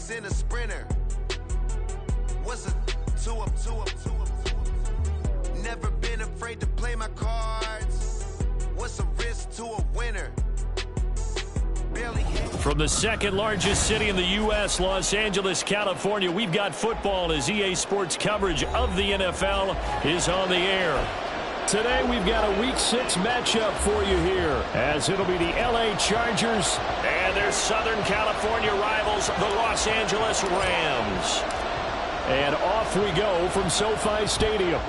race in a sprinter. What's a two-up? Never been afraid to play my cards. What's a risk to a winner? From the second largest city in the U.S., Los Angeles, California, we've got football as EA Sports coverage of the NFL is on the air. Today we've got a Week 6 matchup for you here, as it'll be the L.A. Chargers and their Southern California rivals, the Los Angeles Rams. And off we go from SoFi Stadium.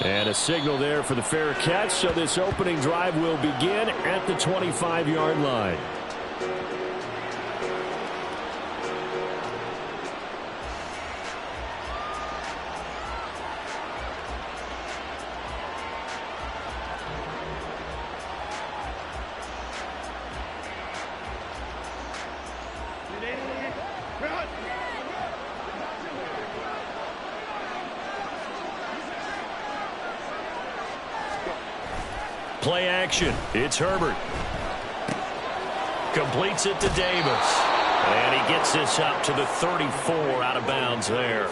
And a signal there for the fair catch, so this opening drive will begin at the 25-yard line. Play action. It's Herbert. Completes it to Davis. And he gets this up to the 34 out of bounds there.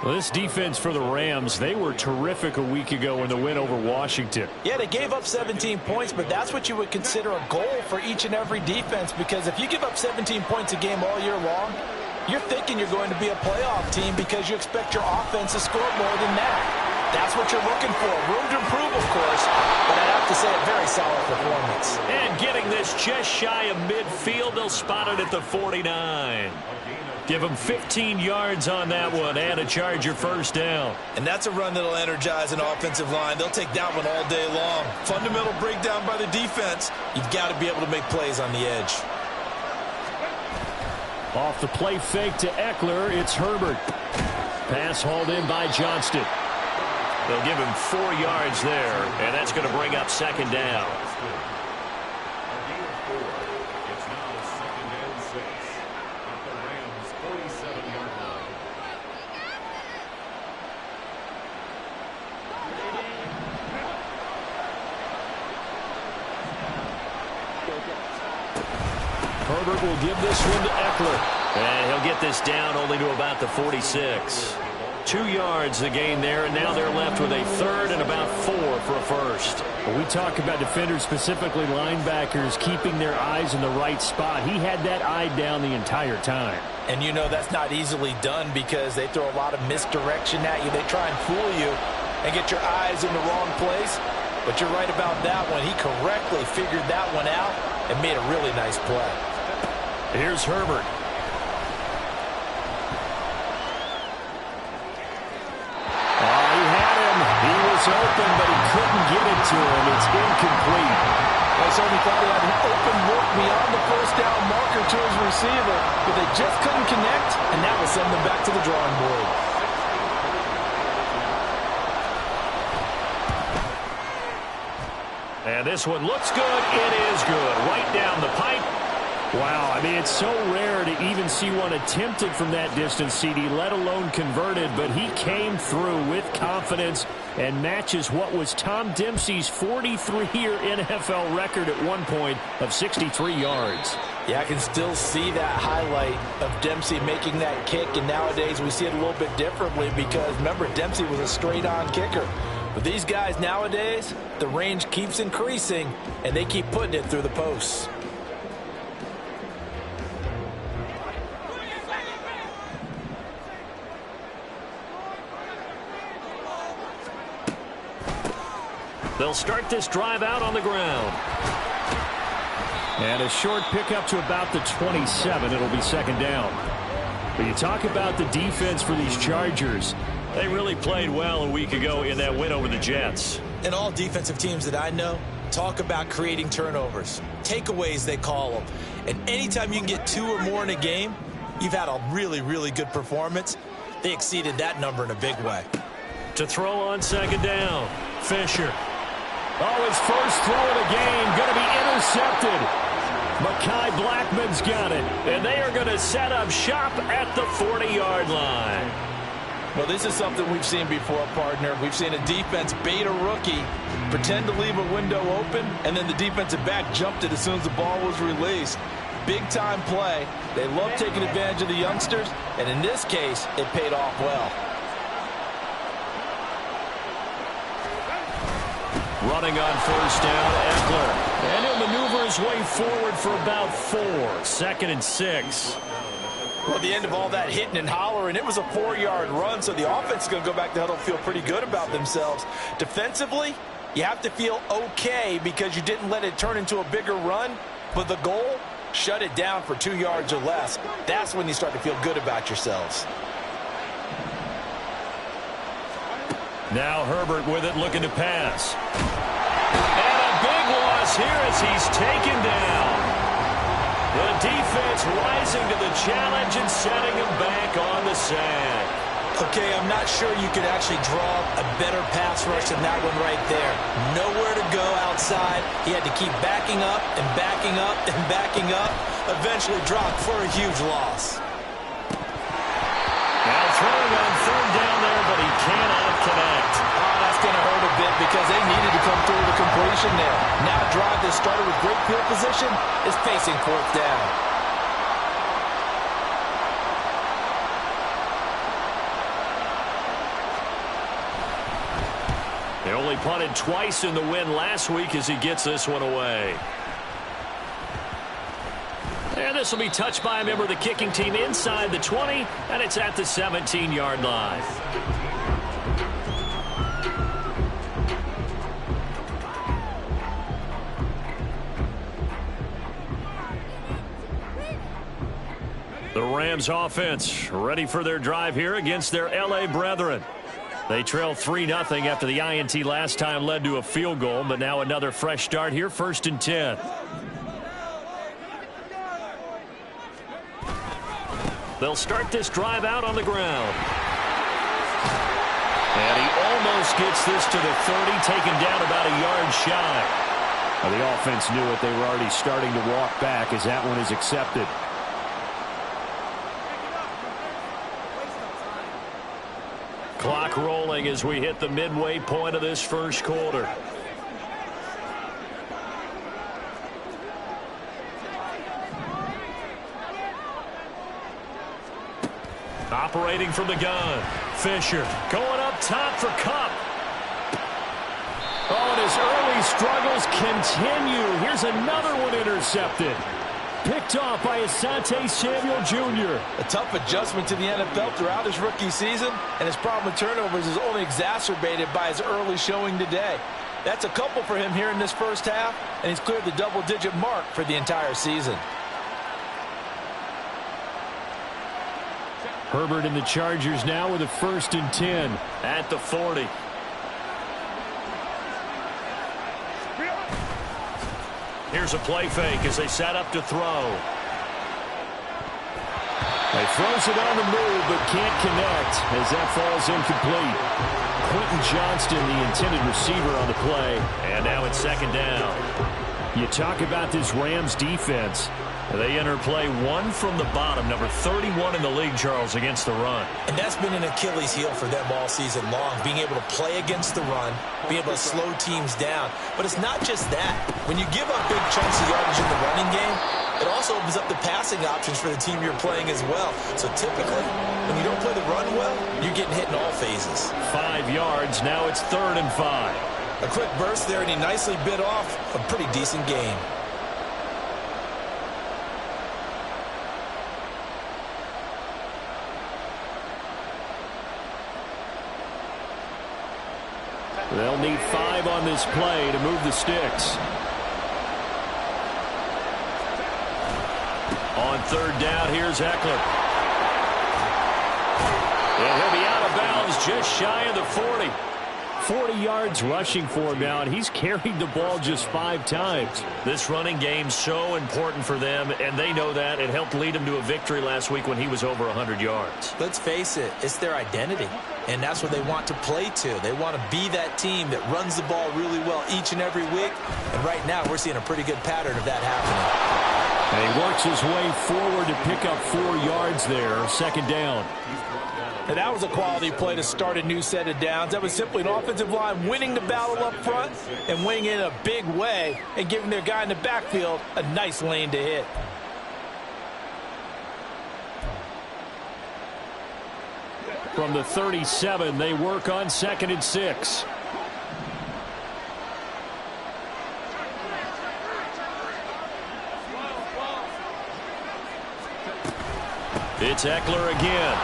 Well, this defense for the Rams, they were terrific a week ago in the win over Washington. Yeah, they gave up 17 points, but that's what you would consider a goal for each and every defense, because if you give up 17 points a game all year long, you're thinking you're going to be a playoff team because you expect your offense to score more than that. That's what you're looking for. Room to improve, of course, but I'd have to say a very solid performance. And getting this just shy of midfield, they'll spot it at the 49. Give them 15 yards on that one and a Charger first down. And that's a run that'll energize an offensive line. They'll take that one all day long. Fundamental breakdown by the defense. You've got to be able to make plays on the edge. Off the play fake to Eckler, it's Herbert. Pass hauled in by Johnston. They'll give him 4 yards there, and that's going to bring up second down. Herbert will give this one to Eckler, and he'll get this down only to about the 46. 2 yards the gain there, and now they're left with a third and about 4 for a first. When we talk about defenders, specifically linebackers, keeping their eyes in the right spot, he had that eye down the entire time. And you know that's not easily done because they throw a lot of misdirection at you. They try and fool you and get your eyes in the wrong place. But you're right about that one. He correctly figured that one out and made a really nice play. Here's Herbert. Open, but he couldn't get it to him. It's incomplete. They certainly thought he had an open look beyond the first down marker to his receiver, but they just couldn't connect, and that will send them back to the drawing board. And this one looks good. It is good. Right down the pipe. Wow, I mean, it's so rare to even see one attempted from that distance, CD, let alone converted, but he came through with confidence and matches what was Tom Dempsey's 43-year NFL record at one point of 63 yards. Yeah, I can still see that highlight of Dempsey making that kick, and nowadays we see it a little bit differently because, remember, Dempsey was a straight-on kicker. But these guys nowadays, the range keeps increasing, and they keep putting it through the posts. They'll start this drive out on the ground. And a short pickup to about the 27. It'll be second down. But you talk about the defense for these Chargers. They really played well a week ago in that win over the Jets. And all defensive teams that I know talk about creating turnovers. Takeaways, they call them. And anytime you can get 2 or more in a game, you've had a really, really good performance. They exceeded that number in a big way. To throw on second down, Fisher. Oh, his first throw of the game going to be intercepted. Mekhi Blackman's got it, and they are going to set up shop at the 40-yard line. Well, this is something we've seen before, partner. We've seen a defense bait a rookie, pretend to leave a window open, and then the defensive back jumped it as soon as the ball was released. Big-time play. They love taking advantage of the youngsters, and in this case, it paid off well. Running on first down, Eckler. And he'll maneuver his way forward for about 4. 2nd and 6. Well, at the end of all that hitting and hollering, it was a 4-yard run, so the offense is going to go back to huddle, feel pretty good about themselves. Defensively, you have to feel okay because you didn't let it turn into a bigger run, but the goal, shut it down for 2 yards or less. That's when you start to feel good about yourselves. Now Herbert with it, looking to pass. And a big loss here as he's taken down. The defense rising to the challenge and setting him back on the sack. Okay, I'm not sure you could actually draw a better pass rush than that one right there. Nowhere to go outside. He had to keep backing up and backing up and backing up. Eventually dropped for a huge loss. Now throwing on 3rd down there, but he cannot connect. Oh, that's going to hurt a bit because they needed to come through the completion there. Now a drive that started with great field position is facing 4th down. They only punted twice in the win last week as he gets this one away. And this will be touched by a member of the kicking team inside the 20, and it's at the 17-yard line. The Rams offense ready for their drive here against their L.A. brethren. They trail 3-0 after the INT last time led to a field goal, but now another fresh start here, 1st and 10. They'll start this drive out on the ground. And he almost gets this to the 30, taken down about a yard shy. Well, the offense knew it. They were already starting to walk back as that one is accepted. Clock rolling as we hit the midway point of this first quarter. Operating from the gun. Fisher going up top for Kupp. Oh, and his early struggles continue. Here's another one intercepted. Picked off by Asante Samuel Jr. A tough adjustment to the NFL throughout his rookie season, and his problem with turnovers is only exacerbated by his early showing today. That's a couple for him here in this first half, and he's cleared the double-digit mark for the entire season. Herbert and the Chargers now with a 1st and 10 at the 40. Here's a play fake as they set up to throw. He throws it on the move but can't connect as that falls incomplete. Quentin Johnston, the intended receiver on the play, and now it's 2nd down. You talk about this Rams defense. They enter play 1 from the bottom, number 31 in the league, Charles, against the run. And that's been an Achilles heel for them all season long, being able to play against the run, being able to slow teams down. But it's not just that. When you give up big chunks of yardage in the running game, it also opens up the passing options for the team you're playing as well. So typically, when you don't play the run well, you're getting hit in all phases. 5 yards, now it's 3rd and 5. A quick burst there, and he nicely bit off a pretty decent game. They'll need 5 on this play to move the sticks. On 3rd down, here's Eckler. And he'll be out of bounds just shy of the 40. 40 yards rushing for him now, and he's carried the ball just 5 times. This running game's so important for them, and they know that. It helped lead them to a victory last week when he was over 100 yards. Let's face it, it's their identity, and that's what they want to play to. They want to be that team that runs the ball really well each and every week, and right now we're seeing a pretty good pattern of that happening. And he works his way forward to pick up 4 yards there, 2nd down. And that was a quality play to start a new set of downs. That was simply an offensive line winning the battle up front and winning it in a big way and giving their guy in the backfield a nice lane to hit. From the 37, they work on 2nd and 6. It's Eckler again.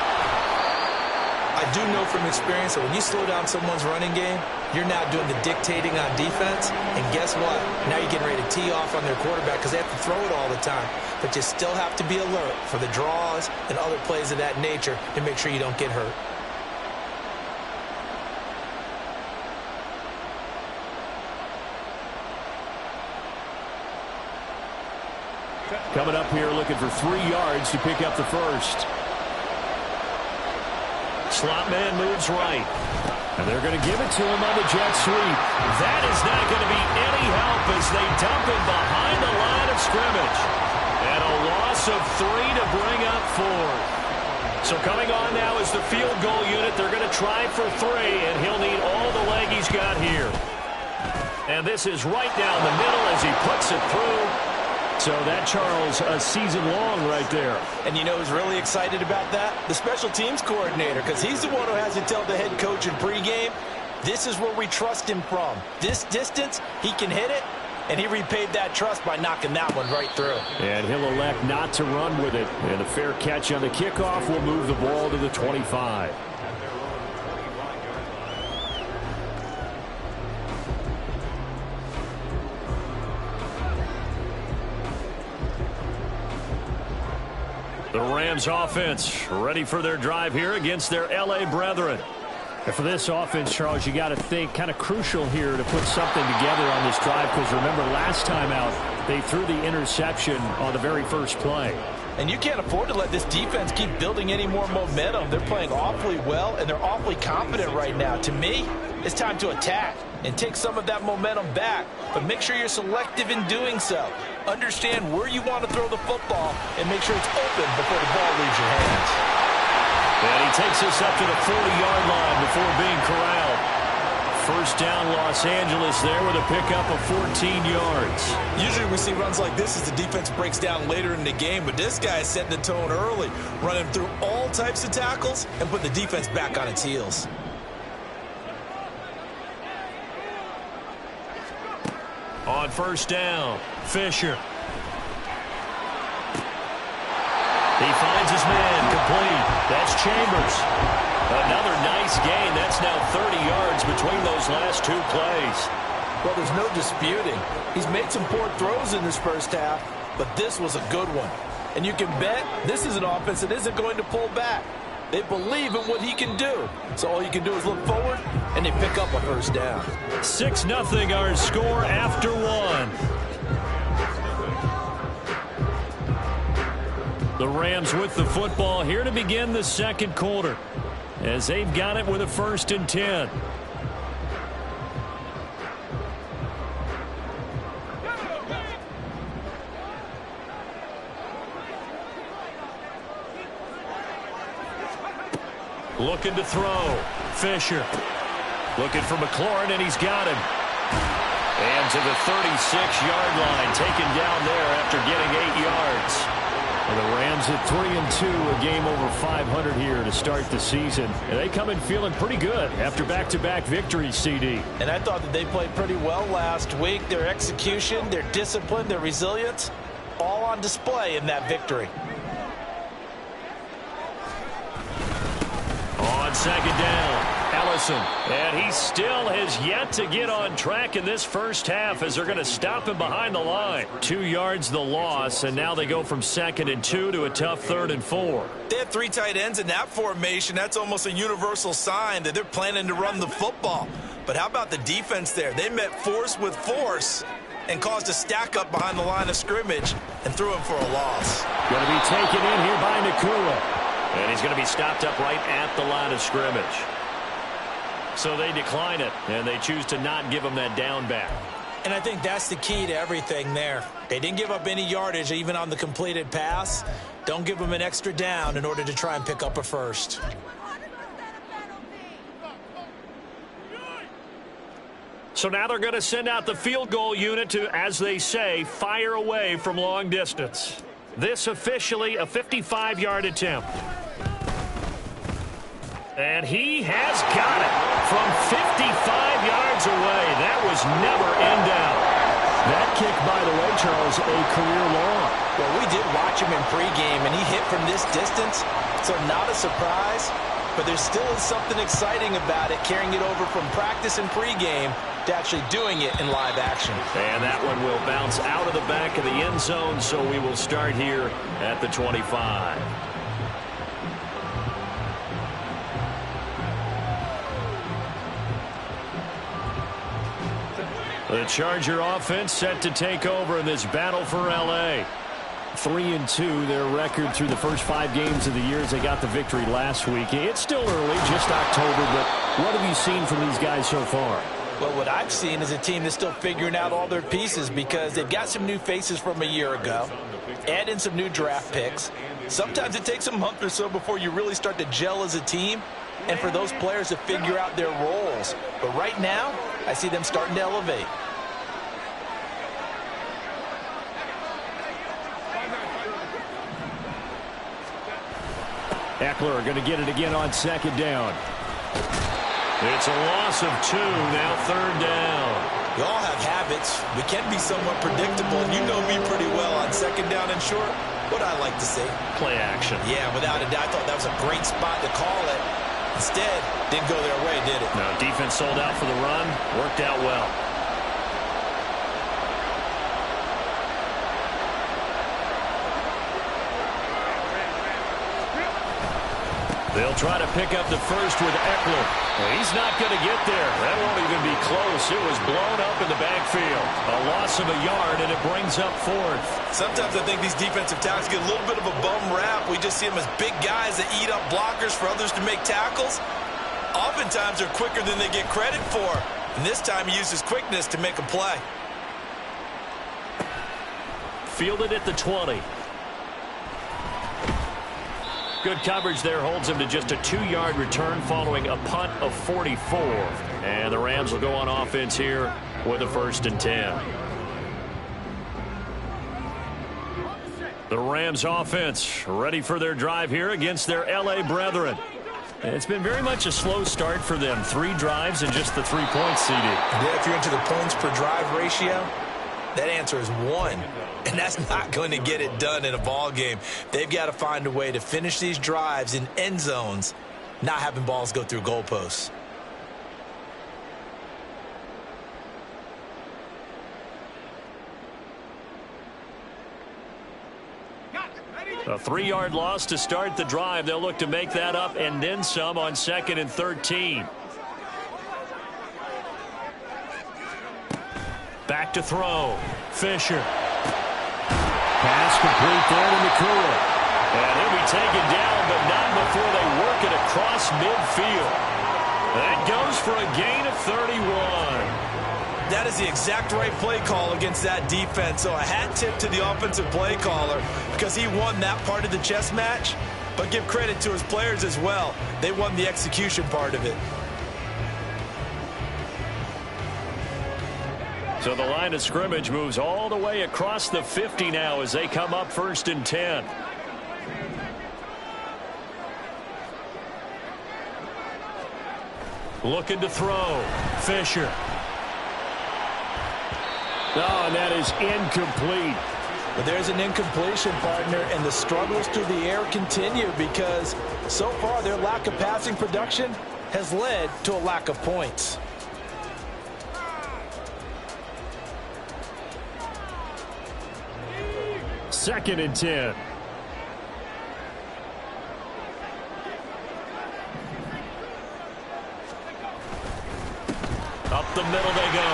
I do know from experience that when you slow down someone's running game, you're now doing the dictating on defense. And guess what? Now you're getting ready to tee off on their quarterback because they have to throw it all the time. But you still have to be alert for the draws and other plays of that nature to make sure you don't get hurt. Coming up here looking for 3 yards to pick up the first. Slot man moves right. And they're going to give it to him on the jet sweep. That is not going to be any help as they dump him behind the line of scrimmage. And a loss of 3 to bring up 4. So coming on now is the field goal unit. They're going to try for 3, and he'll need all the leg he's got here. And this is right down the middle as he puts it through. So that, Charles, a season long right there. And you know who's really excited about that? The special teams coordinator, because he's the one who has to tell the head coach in pregame, this is where we trust him from. This distance, he can hit it, and he repaid that trust by knocking that one right through. And he'll elect not to run with it. And a fair catch on the kickoff will move the ball to the 25. The Rams offense ready for their drive here against their L.A. brethren. And for this offense, Charles, you got to think kind of crucial here to put something together on this drive because remember last time out they threw the interception on the very first play. And you can't afford to let this defense keep building any more momentum. They're playing awfully well, and they're awfully confident right now. To me, it's time to attack and take some of that momentum back. But make sure you're selective in doing so. Understand where you want to throw the football and make sure it's open before the ball leaves your hands. And he takes us up to the 40-yard line before being corralled. First down, Los Angeles there with a pickup of 14 yards. Usually we see runs like this as the defense breaks down later in the game, but this guy is setting the tone early, running through all types of tackles and putting the defense back on its heels. On first down, Fisher. He finds his man, complete. That's Chambers. Another nice gain. That's now 30 yards between those last 2 plays. Well, there's no disputing. He's made some poor throws in this first half, but this was a good one. And you can bet this is an offense that isn't going to pull back. They believe in what he can do. So all you can do is look forward, and they pick up a first down. 6-0 our score after 1. The Rams with the football here to begin the second quarter as they've got it with a 1st and 10. Looking to throw. Fisher. Looking for McLaurin, and he's got him. And to the 36-yard line, taken down there after getting 8 yards. And the Rams at 3-2, a game over 500 here to start the season. And they come in feeling pretty good after back-to-back victories, CD. And I thought that they played pretty well last week. Their execution, their discipline, their resilience, all on display in that victory. On second down, Ellison. And he still has yet to get on track in this first half as they're going to stop him behind the line. 2 yards the loss, and now they go from 2nd and 2 to a tough 3rd and 4. They have 3 tight ends in that formation. That's almost a universal sign that they're planning to run the football. But how about the defense there? They met force with force and caused a stack up behind the line of scrimmage and threw him for a loss. Going to be taken in here by Nakua. And he's going to be stopped up right at the line of scrimmage. So they decline it, and they choose to not give him that down back. And I think that's the key to everything there. They didn't give up any yardage even on the completed pass. Don't give them an extra down in order to try and pick up a first. So now they're going to send out the field goal unit to, as they say, fire away from long distance. This officially a 55-yard attempt. And he has got it from 55 yards away. That was never in doubt. That kick, by the way, Charles, a career long. Well, we did watch him in pregame, and he hit from this distance, so not a surprise. But there still is something exciting about it, carrying it over from practice and pregame to actually doing it in live action. And that one will bounce out of the back of the end zone, so we will start here at the 25. The Charger offense set to take over in this battle for L.A. 3-2, their record through the first 5 games of the year as they got the victory last week. It's still early, just October, but what have you seen from these guys so far? Well, what I've seen is a team that's still figuring out all their pieces because they've got some new faces from a year ago, add in some new draft picks. Sometimes it takes a month or so before you really start to gel as a team and for those players to figure out their roles. But right now, I see them starting to elevate. Eckler going to get it again on second down. It's a loss of 2, now third down. We all have habits. We can be somewhat predictable. You know me pretty well on second down and short. What I like to say. Play action. Yeah, without a doubt. I thought that was a great spot to call it. Instead, didn't go their way, did it? No, defense sold out for the run. Worked out well. They'll try to pick up the first with Eckler. He's not going to get there. That won't even be close. It was blown up in the backfield. A loss of a yard, and it brings up 4th. Sometimes I think these defensive tackles get a little bit of a bum rap. We just see them as big guys that eat up blockers for others to make tackles. Oftentimes they're quicker than they get credit for. And this time he uses quickness to make a play. Fielded at the 20. Good coverage there holds him to just a 2-yard return following a punt of 44. And the Rams will go on offense here with a 1st and 10. The Rams offense ready for their drive here against their L.A. brethren. It's been very much a slow start for them. 3 drives and just the 3 points, CD. Yeah, if you're into the points per drive ratio, that answer is 1. And that's not going to get it done in a ball game. They've got to find a way to finish these drives in end zones, not having balls go through goalposts. A 3-yard loss to start the drive. They'll look to make that up and then some on 2nd and 13. Back to throw. Fisher. Pass complete there to McCool. And he'll be taken down, but not before they work it across midfield. That goes for a gain of 31. That is the exact right play call against that defense. So a hat tip to the offensive play caller because he won that part of the chess match. But give credit to his players as well. They won the execution part of it. So the line of scrimmage moves all the way across the 50 now as they come up 1st and 10. Looking to throw. Fisher. Oh, and that is incomplete. But there's an incompletion, partner, and the struggles through the air continue because so far their lack of passing production has led to a lack of points. Second and 10. Up the middle they go.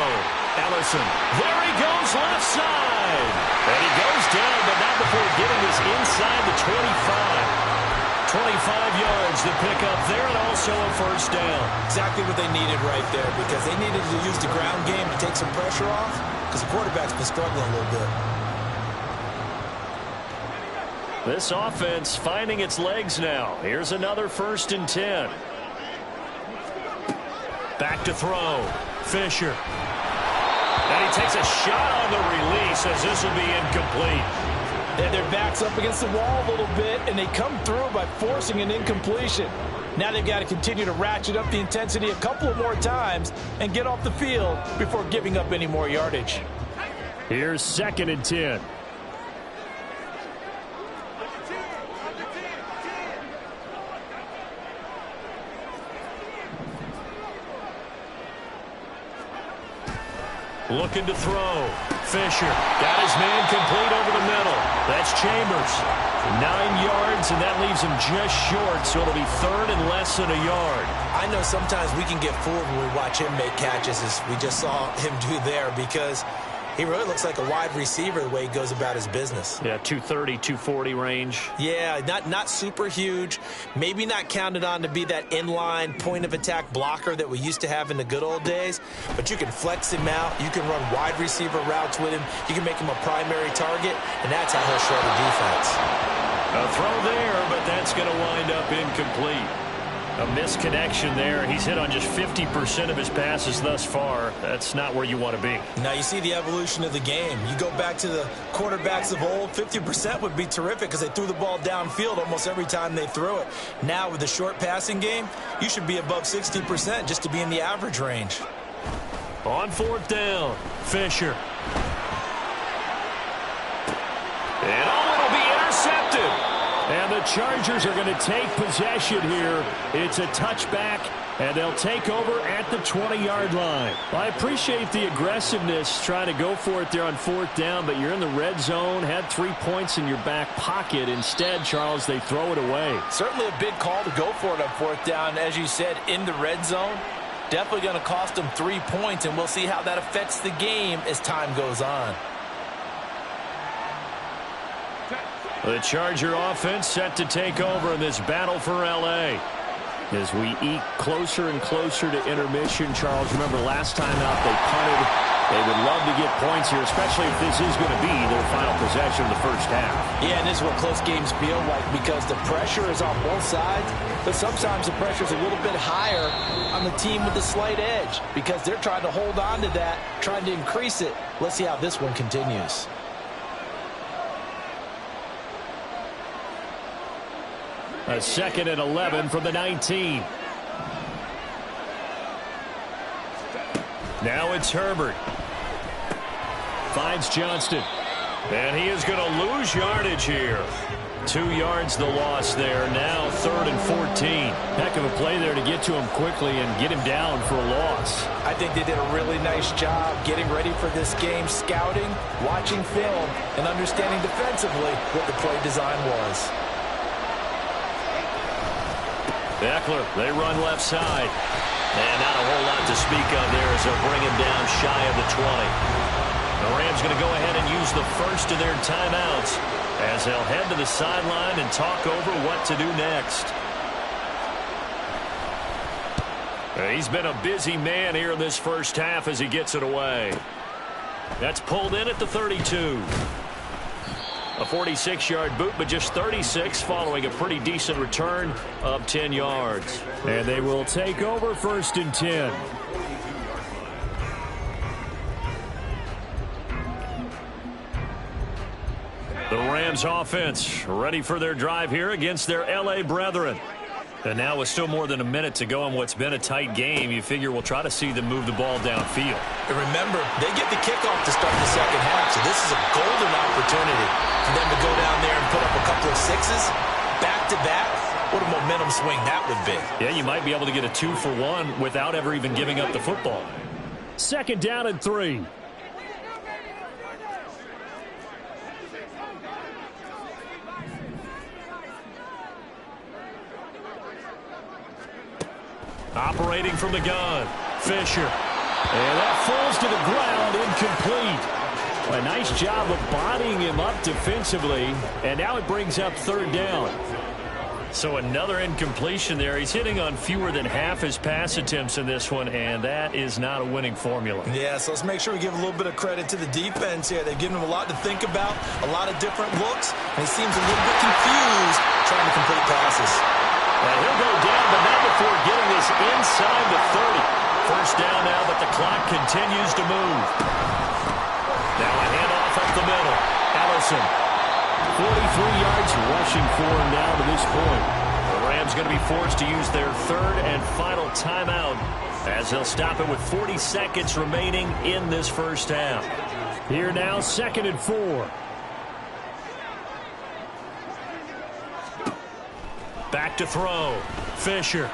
Ellison. There he goes left side. And he goes down, but not before getting this inside the 25. 25 yards to pick up there and also a 1st down. Exactly what they needed right there because they needed to use the ground game to take some pressure off because the quarterback's been struggling a little bit. This offense finding its legs now. Here's another 1st and 10. Back to throw. Fisher. And he takes a shot on the release as this will be incomplete. And their back's up against the wall a little bit, and they come through by forcing an incompletion. Now they've got to continue to ratchet up the intensity a couple of more times and get off the field before giving up any more yardage. Here's 2nd and 10. Looking to throw. Fisher got his man complete over the middle. That's Chambers. 9 yards, and that leaves him just short, so it'll be 3rd and less than a yard. I know sometimes we can get fooled when we watch him make catches, as we just saw him do there, because he really looks like a wide receiver the way he goes about his business. Yeah, 230, 240 range. Yeah, not super huge. Maybe not counted on to be that inline point-of-attack blocker that we used to have in the good old days. But you can flex him out. You can run wide receiver routes with him. You can make him a primary target, and that's how he'll show the defense. A throw there, but that's going to wind up incomplete. A misconnection there. He's hit on just 50% of his passes thus far. That's not where you want to be. Now you see the evolution of the game. You go back to the quarterbacks of old, 50% would be terrific because they threw the ball downfield almost every time they threw it. Now with the short passing game, you should be above 60% just to be in the average range. On 4th down, Fisher. And it'll be intercepted. And the Chargers are going to take possession here. It's a touchback, and they'll take over at the 20-yard line. I appreciate the aggressiveness trying to go for it there on 4th down, but you're in the red zone, had 3 points in your back pocket. Instead, Charles, they throw it away. Certainly a big call to go for it on 4th down. As you said, in the red zone, definitely going to cost them 3 points, and we'll see how that affects the game as time goes on. The Charger offense set to take over in this battle for L.A. As we eke closer and closer to intermission, Charles, remember last time out they punted. They would love to get points here, especially if this is going to be their final possession of the first half. Yeah, and this is what close games feel like because the pressure is on both sides, but sometimes the pressure is a little bit higher on the team with the slight edge because they're trying to hold on to that, trying to increase it. Let's see how this one continues. A 2nd and 11 from the 19. Now it's Herbert. Finds Johnston. And he is going to lose yardage here. 2 yards the loss there. Now 3rd and 14. Heck of a play there to get to him quickly and get him down for a loss. I think they did a really nice job getting ready for this game, scouting, watching film, and understanding defensively what the play design was. Eckler, they run left side. And not a whole lot to speak of there as they'll bring him down shy of the 20. The Rams going to go ahead and use the first of their timeouts as they'll head to the sideline and talk over what to do next. He's been a busy man here in this first half as he gets it away. That's pulled in at the 32. A 46-yard boot, but just 36 following a pretty decent return of 10 yards. And they will take over 1st and 10. The Rams offense ready for their drive here against their L.A. brethren. And now with still more than a minute to go in what's been a tight game, you figure we'll try to see them move the ball downfield. And remember, they get the kickoff to start the second half, so this is a golden opportunity for them to go down there and put up a couple of sixes back-to-back. What a momentum swing that would be. Yeah, you might be able to get a 2-for-1 without ever even giving up the football. 2nd down and 3. Operating from the gun, Fisher. And that falls to the ground, incomplete. A nice job of bodying him up defensively, and now it brings up 3rd down. So another incompletion there. He's hitting on fewer than half his pass attempts in this one, and that is not a winning formula. Yeah, so let's make sure we give a little bit of credit to the defense here. They've given him a lot to think about, a lot of different looks, and he seems a little bit confused trying to complete passes. And he'll go down, but not before getting this inside the 30. First down now, but the clock continues to move. Now a handoff up the middle. Ellison. 43 yards rushing for him now to this point. The Rams going to be forced to use their third and final timeout as they'll stop it with 40 seconds remaining in this first half. Here now, 2nd and 4. Back to throw. Fisher.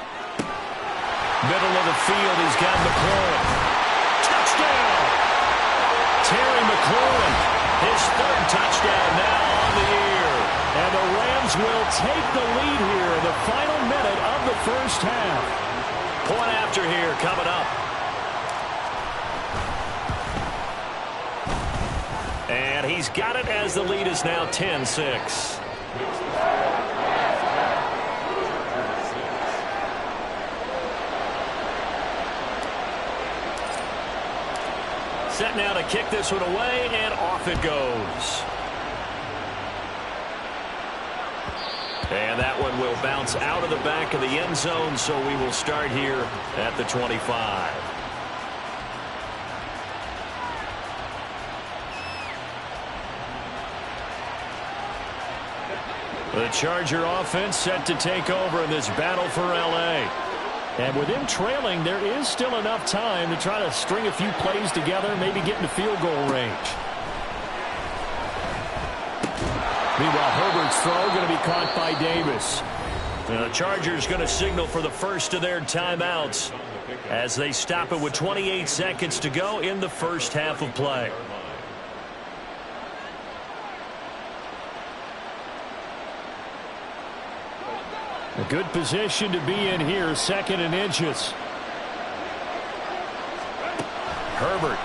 Middle of the field, he's got McLaurin. Touchdown! Terry McLaurin, his 3rd touchdown now on the year. And the Rams will take the lead here in the final minute of the first half. Point after here coming up. And he's got it as the lead is now 10-6. Set now to kick this one away, and off it goes. And that one will bounce out of the back of the end zone, so we will start here at the 25. The Charger offense set to take over in this battle for L.A. And with him trailing, there is still enough time to try to string a few plays together, maybe get into field goal range. Meanwhile, Herbert's throw going to be caught by Davis. The Chargers going to signal for the first of their timeouts as they stop it with 28 seconds to go in the first half of play. A good position to be in here, 2nd and inches. Herbert.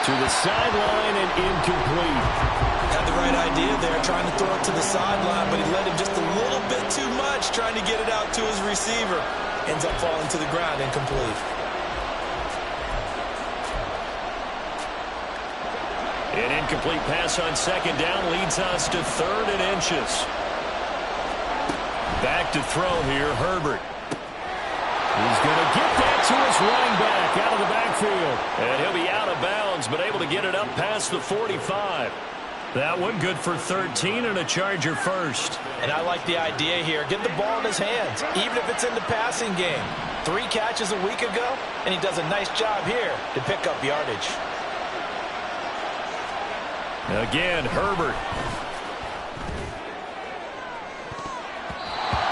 To the sideline and incomplete. Had the right idea there, trying to throw it to the sideline, but he led him just a little bit too much, trying to get it out to his receiver. Ends up falling to the ground, incomplete. An incomplete pass on 2nd down leads us to 3rd and inches. Back to throw here, Herbert. He's going to get that to his running back out of the backfield. And he'll be out of bounds, but able to get it up past the 45. That one good for 13 and a Charger first. And I like the idea here. Get the ball in his hands, even if it's in the passing game. 3 catches a week ago, and he does a nice job here to pick up yardage. Again, Herbert.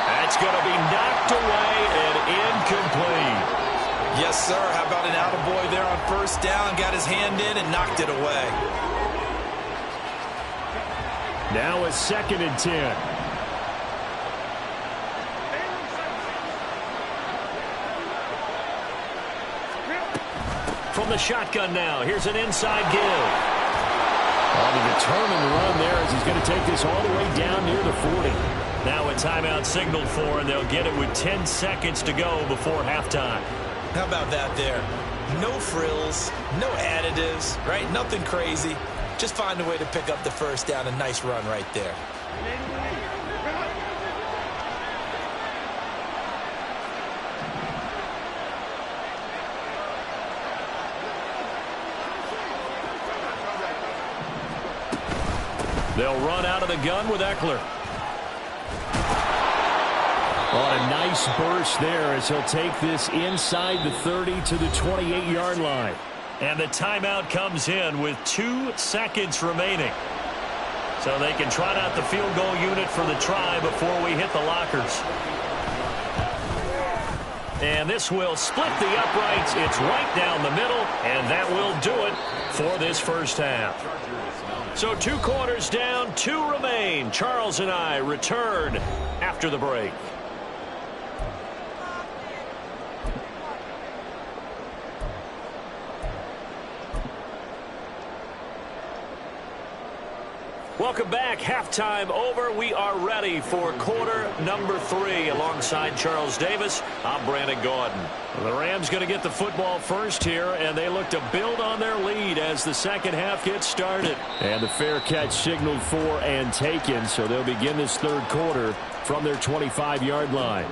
That's going to be knocked away and incomplete. Yes, sir. How about an attaboy there on first down? Got his hand in and knocked it away. Now a 2nd and 10. From the shotgun now, here's an inside give. On a determined run there as he's going to take this all the way down near the 40. Now a timeout signaled for, and they'll get it with 10 seconds to go before halftime. How about that there? No frills, no additives, right? Nothing crazy. Just find a way to pick up the first down. A nice run right there. They'll run out of the gun with Eckler. On a nice burst there as he'll take this inside the 30 to the 28-yard line. And the timeout comes in with 2 seconds remaining. So they can trot out the field goal unit for the try before we hit the lockers. And this will split the uprights. It's right down the middle, and that will do it for this first half. So 2 quarters down, 2 remain. Charles and I return after the break. Welcome back. Halftime over. We are ready for quarter number 3. Alongside Charles Davis, I'm Brandon Gordon. The Rams going to get the football first here, and they look to build on their lead as the second half gets started. And the fair catch signaled for and taken, so they'll begin this third quarter from their 25-yard line.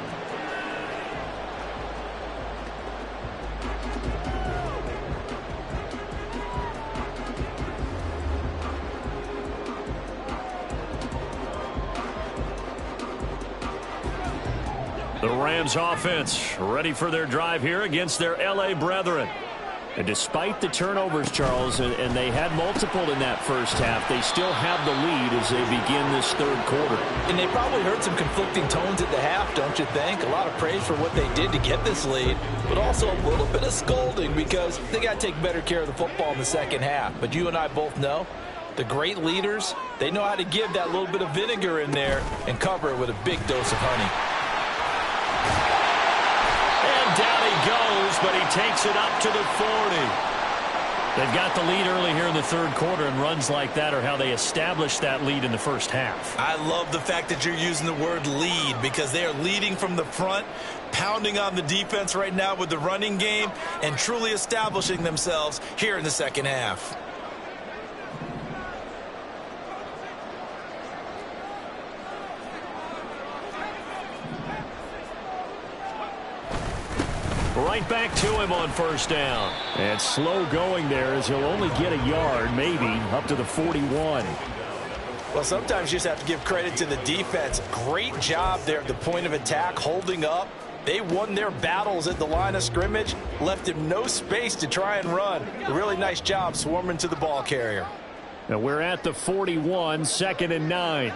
The Rams offense ready for their drive here against their L.A. brethren. And despite the turnovers, Charles, and they had multiple in that first half, they still have the lead as they begin this third quarter. And they probably heard some conflicting tones at the half, don't you think? A lot of praise for what they did to get this lead, but also a little bit of scolding because they got to take better care of the football in the second half. But you and I both know the great leaders, they know how to give that little bit of vinegar in there and cover it with a big dose of honey. Down he goes, but he takes it up to the 40. They've got the lead early here in the third quarter, and runs like that are how they established that lead in the first half. I love the fact that you're using the word lead because they are leading from the front, pounding on the defense right now with the running game, and truly establishing themselves here in the second half. Right back to him on first down. And slow going there as he'll only get a yard, maybe, up to the 41. Well, sometimes you just have to give credit to the defense. Great job there at the point of attack, holding up. They won their battles at the line of scrimmage, left him no space to try and run. A really nice job swarming to the ball carrier. Now we're at the 41, 2nd and 9.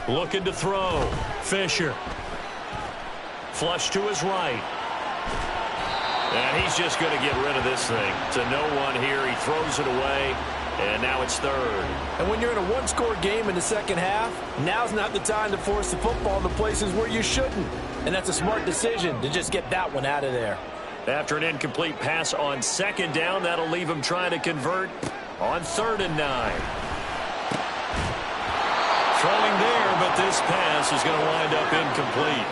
Looking to throw. Fisher. Flush to his right. And he's just going to get rid of this thing. To no one here. He throws it away. And now it's third. And when you're in a one-score game in the second half, now's not the time to force the football in the places where you shouldn't. And that's a smart decision to just get that one out of there. After an incomplete pass on second down, that'll leave him trying to convert on 3rd and 9. Throwing there, but this pass is going to wind up incomplete.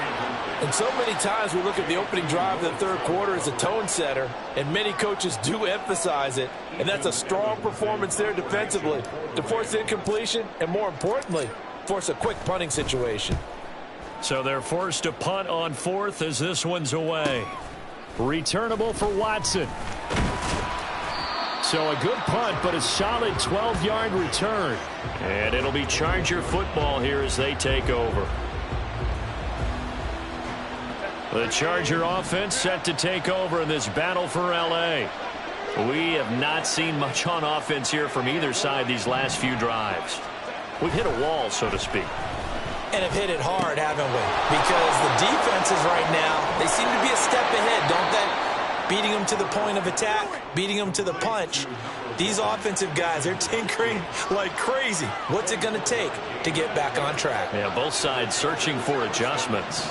And so many times we look at the opening drive of the third quarter as a tone setter, and many coaches do emphasize it, and that's a strong performance there defensively to force incompletion and, more importantly, force a quick punting situation. So they're forced to punt on 4th as this one's away. Returnable for Watson. So a good punt, but a solid 12-yard return. And it'll be Charger football here as they take over. The Charger offense set to take over in this battle for L.A. We have not seen much on offense here from either side these last few drives. We've hit a wall, so to speak. And have hit it hard, haven't we? Because the defenses right now, they seem to be a step ahead, don't they? Beating them to the point of attack, beating them to the punch. These offensive guys, they're tinkering like crazy. What's it going to take to get back on track? Yeah, both sides searching for adjustments.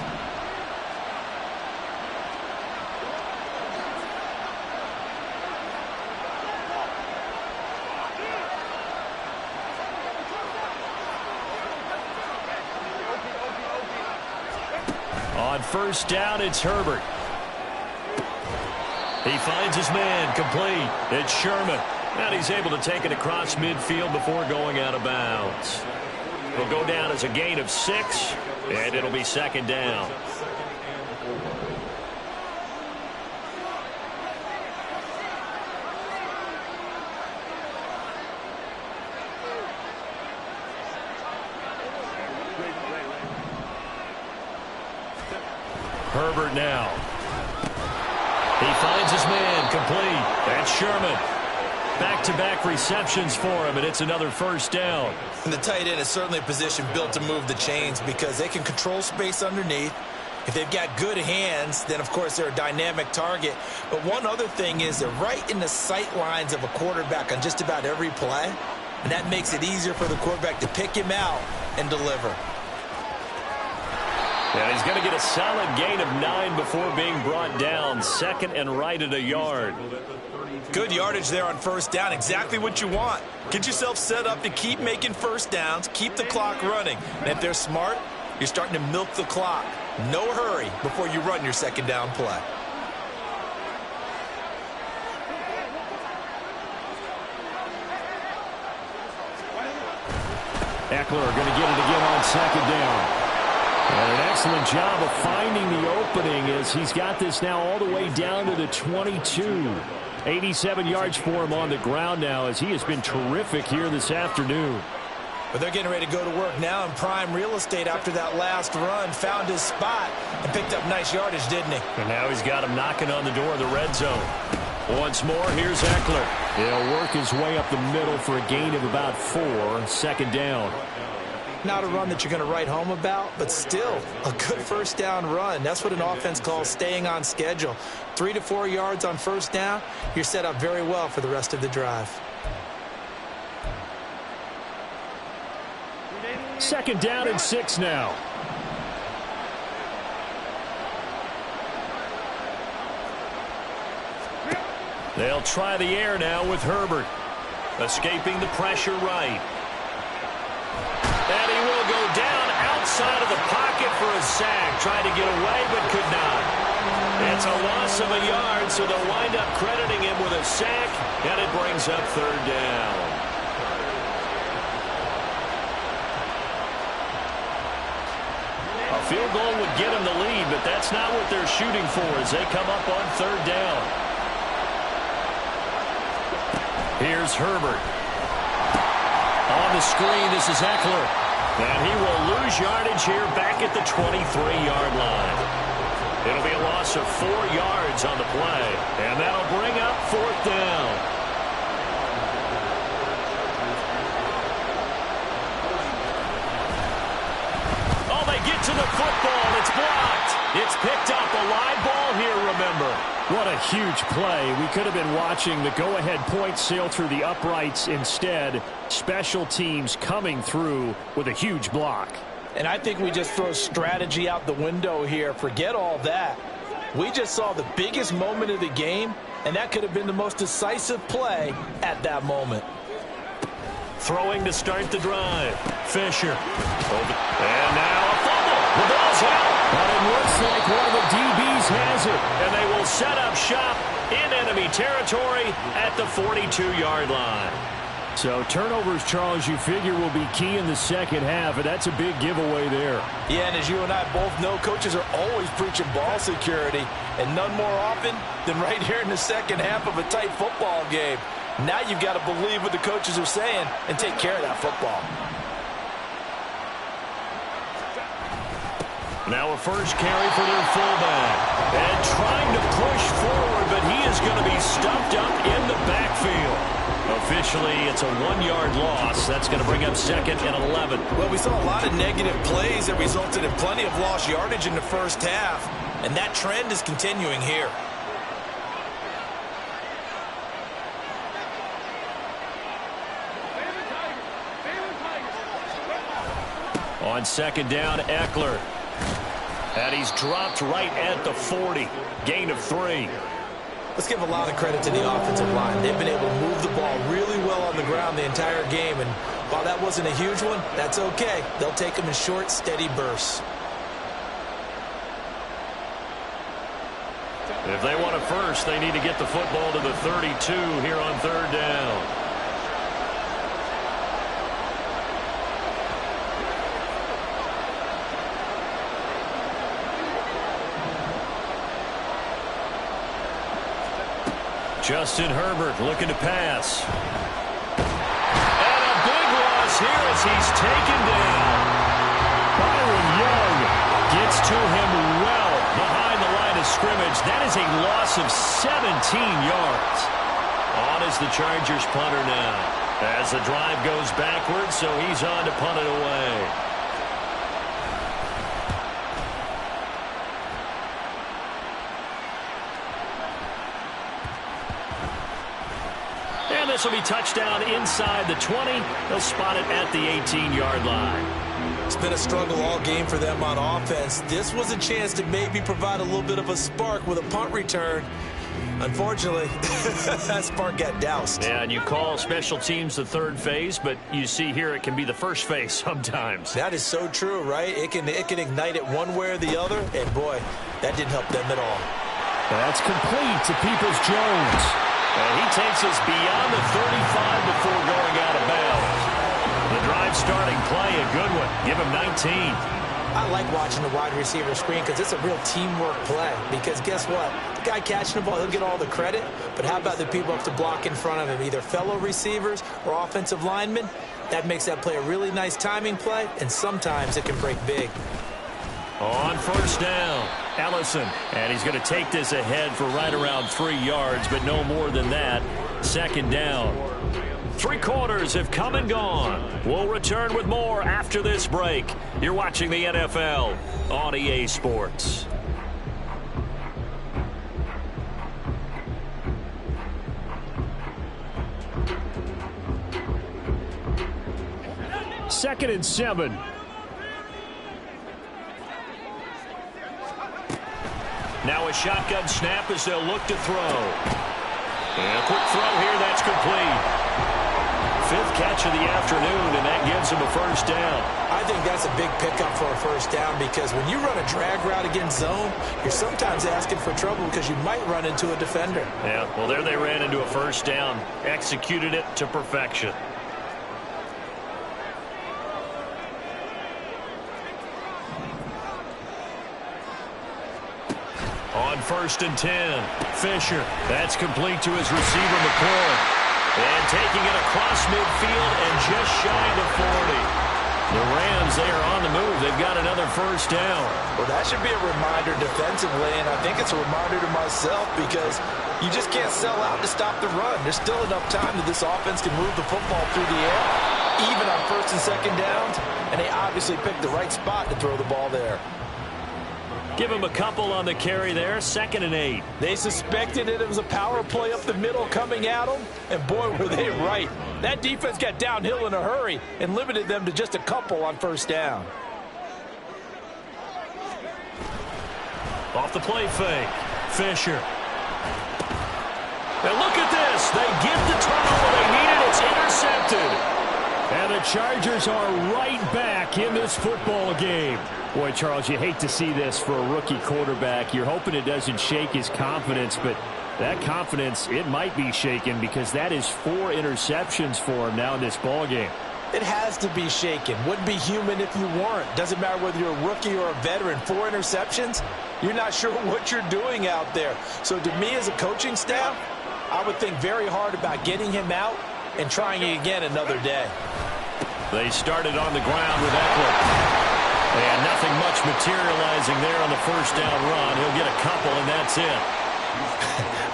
On first down, it's Herbert. He finds his man, complete. It's Sherman. And he's able to take it across midfield before going out of bounds. It'll go down as a gain of 6, and it'll be 2nd down. Herbert now. He finds his man, complete. That's Sherman. Back-to-back receptions for him, and it's another first down. And the tight end is certainly a position built to move the chains because they can control space underneath. If they've got good hands, then, of course, they're a dynamic target. But one other thing is they're right in the sight lines of a quarterback on just about every play, and that makes it easier for the quarterback to pick him out and deliver. And he's going to get a solid gain of 9 before being brought down. 2nd and right at a yard. Good yardage there on first down. Exactly what you want. Get yourself set up to keep making first downs, keep the clock running. And if they're smart, you're starting to milk the clock. No hurry before you run your second down play. Eckler going to get it again on 2nd down. And an excellent job of finding the opening as he's got this now all the way down to the 22. 87 yards for him on the ground now as he has been terrific here this afternoon. But they're getting ready to go to work now in prime real estate after that last run. Found his spot and picked up nice yardage, didn't he? And now he's got him knocking on the door of the red zone. Once more, here's Eckler. He'll work his way up the middle for a gain of about 4, 2nd down. Not a run that you're going to write home about, but still a good first down run. That's what an offense calls staying on schedule. 3 to 4 yards on first down, you're set up very well for the rest of the drive. 2nd down and 6 now. They'll try the air now with Herbert. Escaping the pressure right. And he will go down outside of the pocket for a sack. Tried to get away but could not. It's a loss of a yard, so they'll wind up crediting him with a sack, and it brings up 3rd down. A field goal would get him the lead, but that's not what they're shooting for as they come up on 3rd down. Here's Herbert. On the screen, this is Eckler. And he will lose yardage here back at the 23-yard line. It'll be a loss of 4 yards on the play, and that'll bring up 4th down. Oh, they get to the football. It's blocked. It's picked up. A live ball here, remember. What a huge play. We could have been watching the go-ahead point sail through the uprights. Instead, special teams coming through with a huge block. And I think we just throw strategy out the window here. Forget all that. We just saw the biggest moment of the game, and that could have been the most decisive play at that moment. Throwing to start the drive. Fisher. And now a fumble. The ball's out. But it looks like one of the DBs has it. And they will set up shop in enemy territory at the 42-yard line. So turnovers, Charles, you figure will be key in the second half, and that's a big giveaway there. Yeah, and as you and I both know, coaches are always preaching ball security, and none more often than right here in the second half of a tight football game. Now you've got to believe what the coaches are saying and take care of that football. Now a first carry for their fullback. And trying to push forward, but he is going to be stuffed up in the backfield. Officially, it's a 1-yard loss. That's going to bring up 2nd and 11. Well, we saw a lot of negative plays that resulted in plenty of lost yardage in the first half, and that trend is continuing here. On 2nd down, Eckler. And he's dropped right at the 40. Gain of 3. Let's give a lot of credit to the offensive line. They've been able to move the ball really well on the ground the entire game. And while that wasn't a huge one, that's okay. They'll take them in short, steady bursts. If they want a first, they need to get the football to the 32 here on 3rd down. Justin Herbert looking to pass. And a big loss here as he's taken down. Byron Young Gets to him well behind the line of scrimmage. That is a loss of 17 yards. On is the Chargers punter now. As the drive goes backwards, so he's on to punt it away. This will be touchdown inside the 20. They'll spot it at the 18-yard line. It's been a struggle all game for them on offense. This was a chance to maybe provide a little bit of a spark with a punt return. Unfortunately, that spark got doused. Yeah, and you call special teams the third phase, but you see here it can be the first phase sometimes. That is so true, right? It can ignite it one way or the other, and boy, that didn't help them at all. That's complete to Peoples-Jones. And he takes us beyond the 35 before going out of bounds. The drive starting play, a good one. Give him 19. I like watching the wide receiver screen because it's a real teamwork play. Because guess what? The guy catching the ball, he'll get all the credit, but how about the people up to block in front of him, either fellow receivers or offensive linemen? That makes that play a really nice timing play, and sometimes it can break big. On first down, Ellison. And he's going to take this ahead for right around 3 yards, but no more than that. Second down. 3 quarters have come and gone. We'll return with more after this break. You're watching the NFL on EA Sports. Second and 7. Now a shotgun snap as they'll look to throw. And a quick throw here, that's complete. 5th catch of the afternoon, and that gives him a first down. I think that's a big pickup for a first down because when you run a drag route against zone, you're sometimes asking for trouble because you might run into a defender. Yeah, well, there they ran into a first down. Executed it to perfection. On first and 10, Fisher. That's complete to his receiver, McCoy. And taking it across midfield and just shy of the 40. The Rams, they are on the move. They've got another first down. Well, that should be a reminder defensively, and I think it's a reminder to myself because you just can't sell out to stop the run. There's still enough time that this offense can move the football through the air, even on first and second downs, and they obviously picked the right spot to throw the ball there. Give him a couple on the carry there. 2nd and 8. They suspected it was a power play up the middle coming at them, and boy, were they right. That defense got downhill in a hurry and limited them to just a couple on first down. Off the play fake. Fisher. And look at this. They get the turnover they needed. It's intercepted. And the Chargers are right back in this football game. Boy, Charles, you hate to see this for a rookie quarterback. You're hoping it doesn't shake his confidence, but that confidence, it might be shaken because that is 4 interceptions for him now in this ball game. It has to be shaken. Wouldn't be human if you weren't. Doesn't matter whether you're a rookie or a veteran. 4 interceptions, you're not sure what you're doing out there. So to me as a coaching staff, I would think very hard about getting him out and trying it again another day. They started on the ground with Eckler. And nothing much materializing there on the first down run. He'll get a couple, and that's it.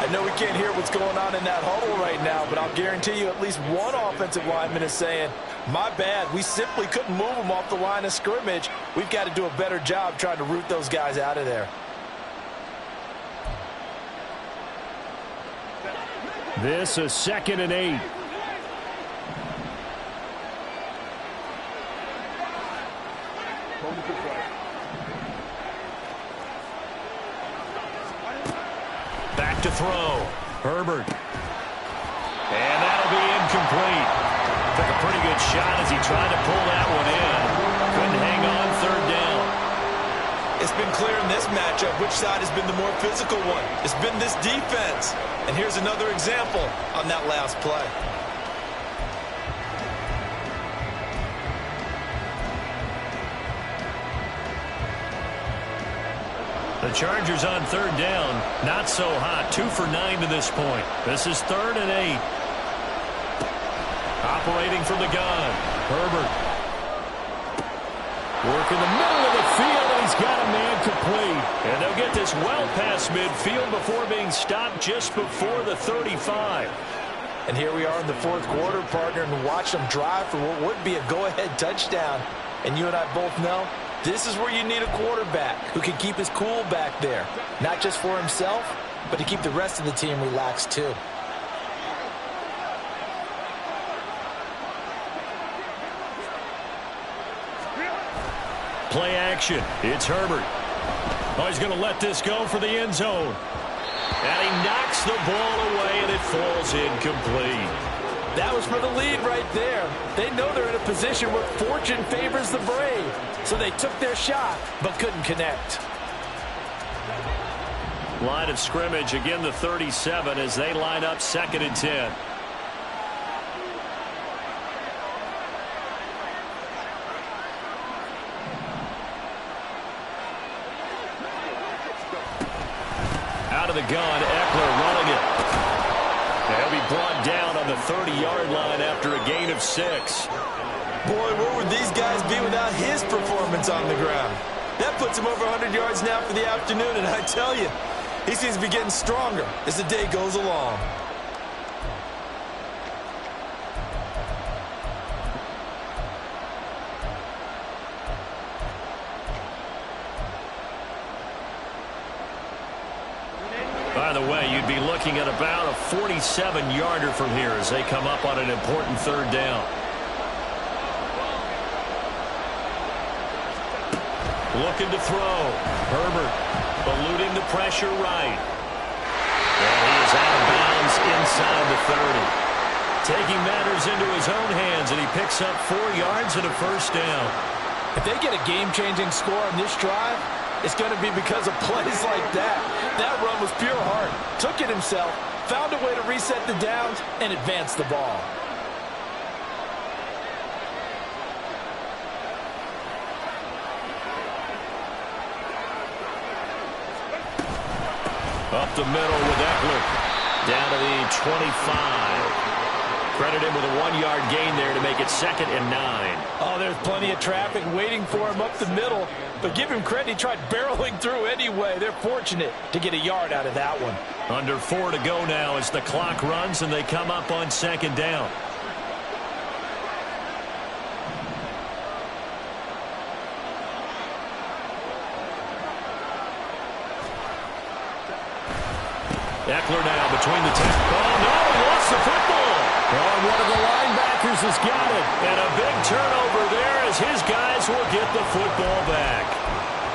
I know we can't hear what's going on in that huddle right now, but I'll guarantee you at least one offensive lineman is saying, my bad, we simply couldn't move them off the line of scrimmage. We've got to do a better job trying to root those guys out of there. This is 2nd and 8. Back to throw. Herbert. And that'll be incomplete. Took a pretty good shot as he tried to pull that one in. Couldn't hang on 3rd down. It's been clear in this matchup which side has been the more physical one. It's been this defense. And here's another example on that last play. The Chargers on 3rd down. Not so hot. 2 for 9 to this point. This is 3rd and 8. Operating from the gun. Herbert. Working the middle of the field, and he's got a man complete. And they'll get this well past midfield before being stopped just before the 35. And here we are in the 4th quarter, partner, and watch them drive for what would be a go-ahead touchdown. And you and I both know this is where you need a quarterback who can keep his cool back there. Not just for himself, but to keep the rest of the team relaxed too. Play action. It's Herbert. Oh, he's going to let this go for the end zone. And he knocks the ball away, and it falls incomplete. That was for the lead right there. They know they're in a position where fortune favors the brave. So they took their shot, but couldn't connect. Line of scrimmage, again the 37 as they line up 2nd and 10. Out of the gun, Eckler running it. He'll be brought down on the 30-yard line after a gain of 6. Boy, where would these guys be without his performance on the ground? That puts him over 100 yards now for the afternoon, and I tell you, he seems to be getting stronger as the day goes along. By the way, you'd be looking at about a 47-yarder from here as they come up on an important third down. Looking to throw. Herbert eluding the pressure right. And he is out of bounds inside the 30. Taking matters into his own hands, and he picks up 4 yards and a first down. If they get a game-changing score on this drive, it's going to be because of plays like that. That run was pure heart. Took it himself, found a way to reset the downs, and advance the ball. Up the middle with Eckler. Down to the 25. Credit him with a 1-yard gain there to make it 2nd and 9. Oh, there's plenty of traffic waiting for him up the middle. But give him credit, he tried barreling through anyway. They're fortunate to get a yard out of that one. Under 4 to go now as the clock runs and they come up on 2nd down. Eckler now between the tackles. Oh, no, he lost the football. Oh, one of the linebackers has got it. And a big turnover there as his guys will get the football back.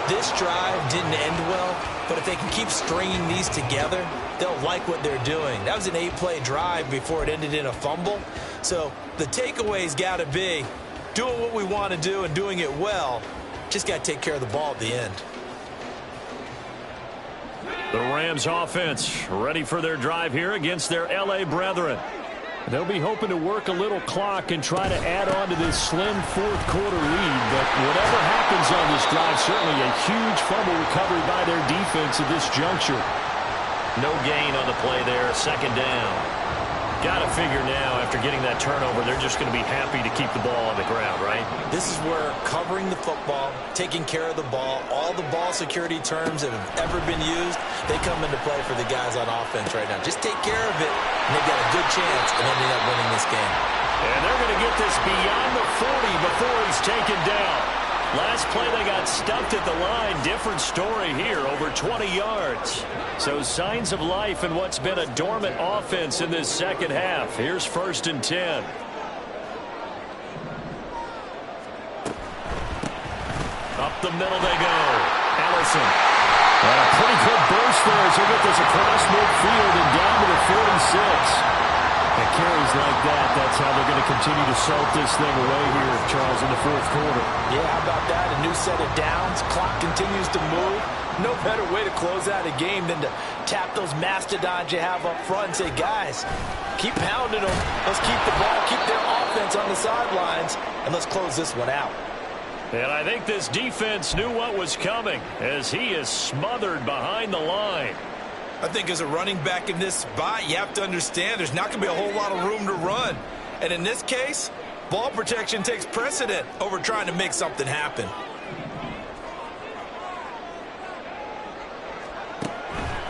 This drive didn't end well, but if they can keep stringing these together, they'll like what they're doing. That was an 8-play drive before it ended in a fumble. So the takeaway's got to be doing what we want to do and doing it well. Just got to take care of the ball at the end. The Rams offense ready for their drive here against their L.A. brethren. They'll be hoping to work a little clock and try to add on to this slim fourth-quarter lead. But whatever happens on this drive, certainly a huge fumble recovery by their defense at this juncture. No gain on the play there, 2nd down. Got to figure now, after getting that turnover, they're just going to be happy to keep the ball on the ground, right? This is where covering the football, taking care of the ball, all the ball security terms that have ever been used, they come into play for the guys on offense right now. Just take care of it, and they've got a good chance of ending up winning this game. And they're going to get this beyond the 40 before he's taken down. Last play they got stumped at the line. Different story here, over 20 yards. So signs of life in what's been a dormant offense in this second half. Here's 1st and 10. Up the middle they go. Allison. And a pretty good burst there as he'll get this across midfield and down to the 46. And carries like that, that's how they're going to continue to salt this thing away here, Charles, in the fourth quarter. Yeah, how about that? A new set of downs. Clock continues to move. No better way to close out a game than to tap those mastodons you have up front and say, guys, keep pounding them. Let's keep the ball, keep their offense on the sidelines, and let's close this one out. And I think this defense knew what was coming as he is smothered behind the line. I think as a running back in this spot, you have to understand there's not going to be a whole lot of room to run. And in this case, ball protection takes precedent over trying to make something happen.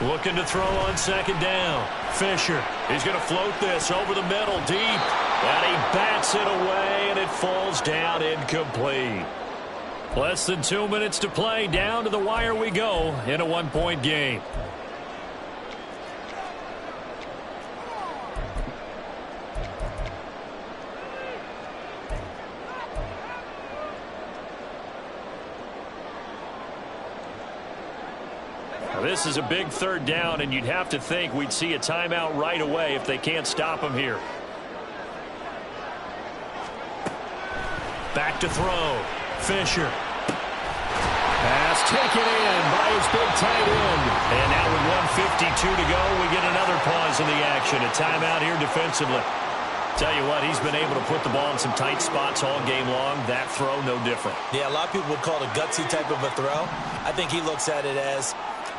Looking to throw on 2nd down. Fisher, he's going to float this over the middle deep. And he bats it away, and it falls down incomplete. Less than 2 minutes to play. Down to the wire we go in a 1-point game. This is a big 3rd down, and you'd have to think we'd see a timeout right away if they can't stop him here. Back to throw. Fisher. Pass taken in by his big tight end. And now with 1:52 to go, we get another pause in the action. A timeout here defensively. Tell you what, he's been able to put the ball in some tight spots all game long. That throw, no different. Yeah, a lot of people would call it a gutsy type of a throw. I think he looks at it as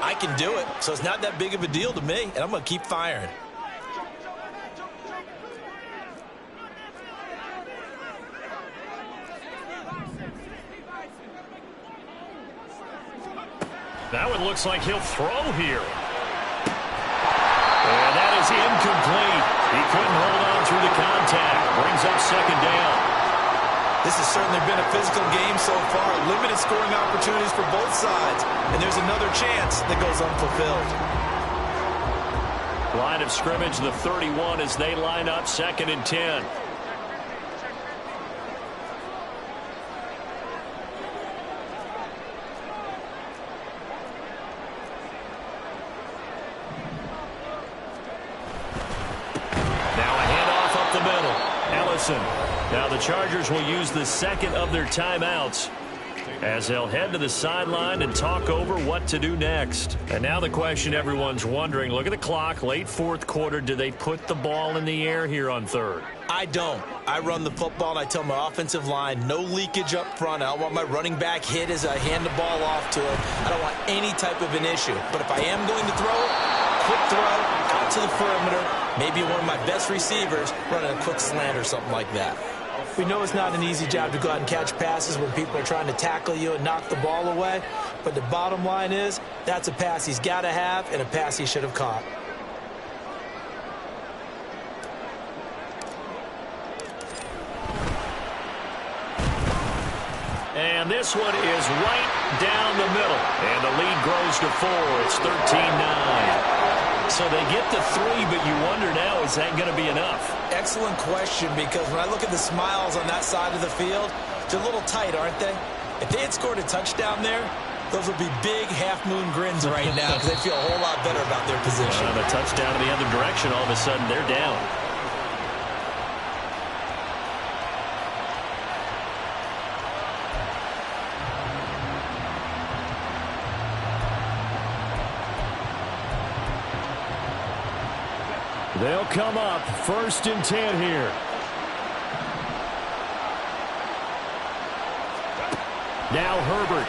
I can do it, so it's not that big of a deal to me, and I'm going to keep firing. That one looks like he'll throw here. And that is incomplete. He couldn't hold on through the contact. Brings up second down. This has certainly been a physical game so far. Limited scoring opportunities for both sides. And there's another chance that goes unfulfilled. Line of scrimmage, the 31 as they line up, 2nd and 10. Now the Chargers will use the second of their timeouts as they'll head to the sideline and talk over what to do next. And now the question everyone's wondering, look at the clock, late 4th quarter, do they put the ball in the air here on 3rd? I don't. I run the football, and I tell my offensive line, no leakage up front. I don't want my running back hit as I hand the ball off to him. I don't want any type of an issue. But if I am going to throw it, quick throw, out to the perimeter, maybe one of my best receivers running a quick slant or something like that. We know it's not an easy job to go out and catch passes when people are trying to tackle you and knock the ball away. But the bottom line is, that's a pass he's got to have and a pass he should have caught. And this one is right down the middle. And the lead grows to 4. It's 13-9. So they get to 3, but you wonder now, is that going to be enough? Excellent question, because when I look at the smiles on that side of the field, they're a little tight, aren't they? If they had scored a touchdown there, those would be big half-moon grins right now because they feel a whole lot better about their position. The touchdown in the other direction, all of a sudden they're down. They'll come up 1st and 10 here. Now Herbert.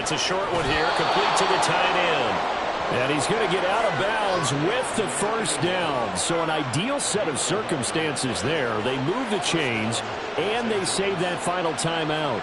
It's a short one here, complete to the tight end. And he's going to get out of bounds with the 1st down. So an ideal set of circumstances there. They move the chains, and they save that final timeout.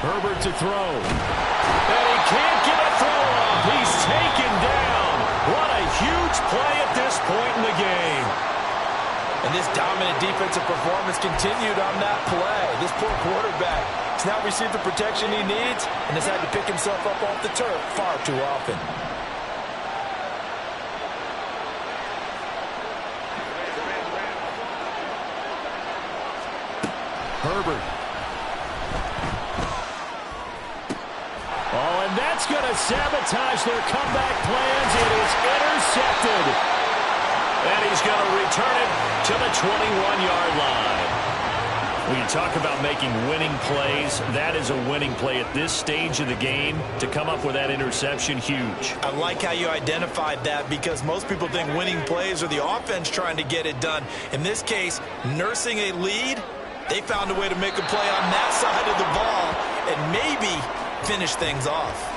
Herbert to throw. And he can't get a throw off. He's taken down. What a huge play at this point in the game. And this dominant defensive performance continued on that play. This poor quarterback has now received the protection he needs and has had to pick himself up off the turf far too often. Herbert. Oh, and that's going to sabotage their comeback plans. It is intercepted. And he's going to return it to the 21-yard line. When you talk about making winning plays, that is a winning play at this stage of the game. To come up with that interception, huge. I like how you identified that, because most people think winning plays are the offense trying to get it done. In this case, nursing a lead, they found a way to make a play on that side of the ball and maybe finish things off.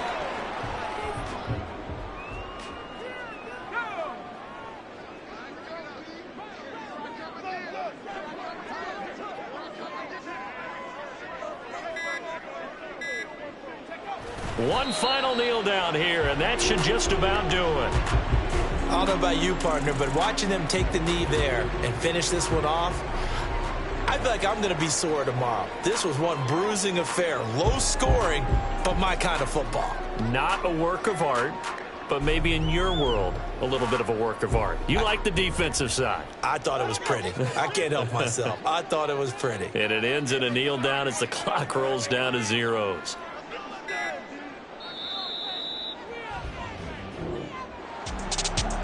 One final kneel down here, and that should just about do it. I don't know about you, partner, but watching them take the knee there and finish this one off, I feel like I'm going to be sore tomorrow. This was one bruising affair. Low scoring, but my kind of football. Not a work of art, but maybe in your world, a little bit of a work of art. You like the defensive side. I thought it was pretty. I can't help myself. I thought it was pretty. And it ends in a kneel down as the clock rolls down to zeros.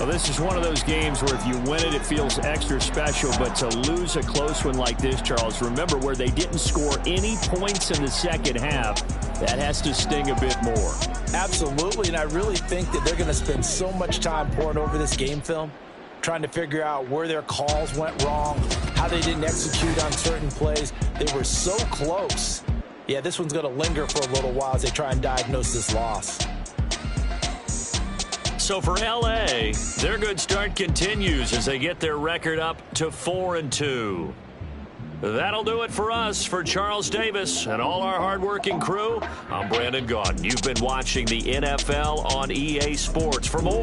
Well, this is one of those games where if you win it, it feels extra special. But to lose a close one like this, Charles, remember where they didn't score any points in the second half, that has to sting a bit more. Absolutely, and I really think that they're going to spend so much time pouring over this game film, trying to figure out where their calls went wrong, how they didn't execute on certain plays. They were so close. Yeah, this one's going to linger for a little while as they try and diagnose this loss. So for L.A., their good start continues as they get their record up to 4-2. That'll do it for us. For Charles Davis and all our hardworking crew, I'm Brandon Gaudin. You've been watching the NFL on EA Sports. For more